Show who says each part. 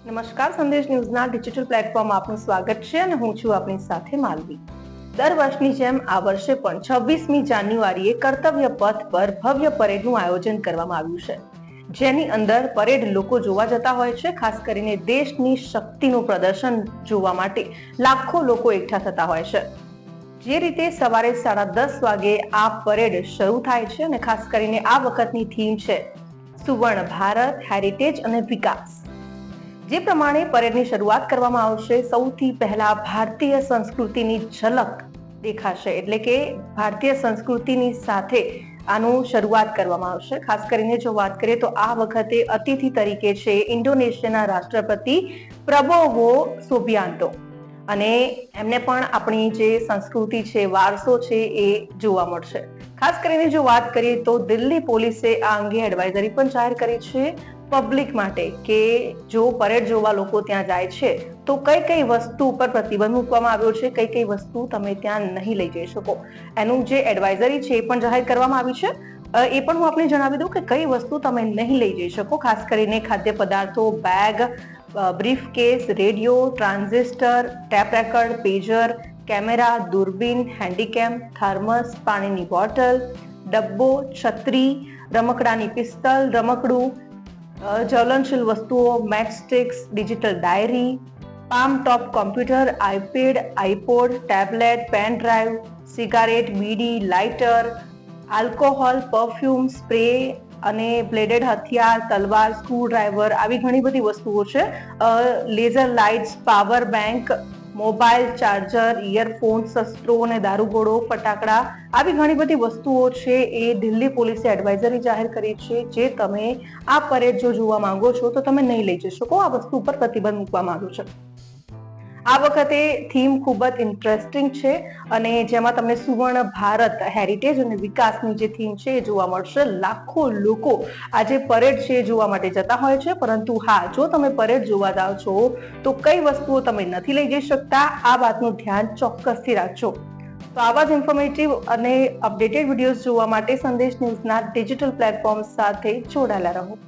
Speaker 1: નમસ્કાર, સંદેશ ન્યૂઝના ડિજિટલ પ્લેટફોર્મમાં આપનું સ્વાગત છે અને હું છું આપની સાથે માલવી. દર વર્ષની જેમ આ વર્ષે પણ 26મી જાન્યુઆરીએ કર્તવ્ય પથ પર ભવ્ય પરેડનું આયોજન કરવામાં આવ્યું છે, જેની અંદર પરેડ લોકો જોવા જતા હોય છે. ખાસ કરીને દેશની શક્તિનું પ્રદર્શન જોવા માટે લાખો લોકો એકઠા થતા હોય છે. જે રીતે સવારે 10:30 વાગે આ પરેડ શરૂ થાય છે અને ખાસ કરીને આ વખતની થીમ છે સુવર્ણ ભારત, હેરિટેજ અને વિકાસ. જે પ્રમાણે પરેડની શરૂઆત કરવામાં આવશે, સૌથી પહેલા ભારતીય સંસ્કૃતિની ઝલક દેખાશે, એટલે કે ભારતીય સંસ્કૃતિની સાથે આનું શરૂઆત કરવામાં આવશે. ખાસ કરીને જો વાત કરીએ તો આ વખતે અતિથિ તરીકે છે ઇન્ડોનેશિયાના રાષ્ટ્રપતિ પ્રબોવો સુબિયાન્તો, અને એમને પણ આપણી જે સંસ્કૃતિ છે, વારસો છે એ જોવા મળશે. ખાસ કરીને જો વાત કરીએ તો દિલ્હી પોલીસે આ અંગે એડવાઇઝરી પણ જાહેર કરી છે પબ્લિક માટે કે જો પરેડ જોવા લોકો ત્યાં જાય છે તો કઈ કઈ વસ્તુ ઉપર પ્રતિબંધ મૂકવામાં આવ્યો છે, કઈ કઈ વસ્તુ તમે ત્યાં નહીં લઈ જઈ શકો. એનું જે એડવાઇઝરી છે એ પણ જાહેર કરવામાં આવી છે. એ પણ હું આપને જણાવી દઉં કે કઈ વસ્તુ તમે નહીં લઈ જઈ શકો. ખાસ કરીને ખાદ્ય પદાર્થો, bag, briefcase, radio, transistor, tape recorder, pager, camera, દૂરબીન, હેન્ડીકેમ, થર્મસ, પાણીની બોટલ, ડબ્બો, છત્રી, રમકડાની પિસ્તલ, રમકડું, જ્વલનશીલ વસ્તુઓ, matchsticks, digital diary, palmtop computer, iPad, iPod, tablet, pen drive, cigarette, bidi, lighter, alcohol, perfume, spray અને બ્લેડેડ હથિયાર, તલવાર, સ્ક્રૂ ડ્રાઈવર, આવી ઘણી બધી વસ્તુઓ છે. Laser lights, power bank, mobile charger, earphone, શસ્ત્રો અને દારૂગોળો, ફટાકડા, આવી ઘણી બધી વસ્તુઓ છે એ દિલ્હી પોલીસે એડવાઇઝરી જાહેર કરી છે, જે તમે આ પરેડ જો જોવા માંગો છો તો તમે નહીં લઈ જઈ શકો. આ વસ્તુ ઉપર પ્રતિબંધ મૂકવામાં આવ્યો છે. આ વખતે થીમ ખૂબ જ ઇન્ટરેસ્ટિંગ છે અને જેમાં તમને સુવર્ણ ભારત, હેરિટેજ અને વિકાસની જે થીમ છે એ જોવા મળશે. લાખો લોકો આજે પરેડ છે જોવા માટે જતા હોય છે, પરંતુ હા, જો તમે પરેડ જોવા જાઓ છો તો કઈ વસ્તુઓ તમે નથી લઈ જઈ શકતા, આ વાતનું ધ્યાન ચોક્કસથી રાખજો. તો આવા જ ઇન્ફોર્મેટિવ અને અપડેટેડ વિડીયોઝ જોવા માટે સંદેશ ન્યૂઝના ડિજિટલ પ્લેટફોર્મ સાથે જોડાયેલા રહો.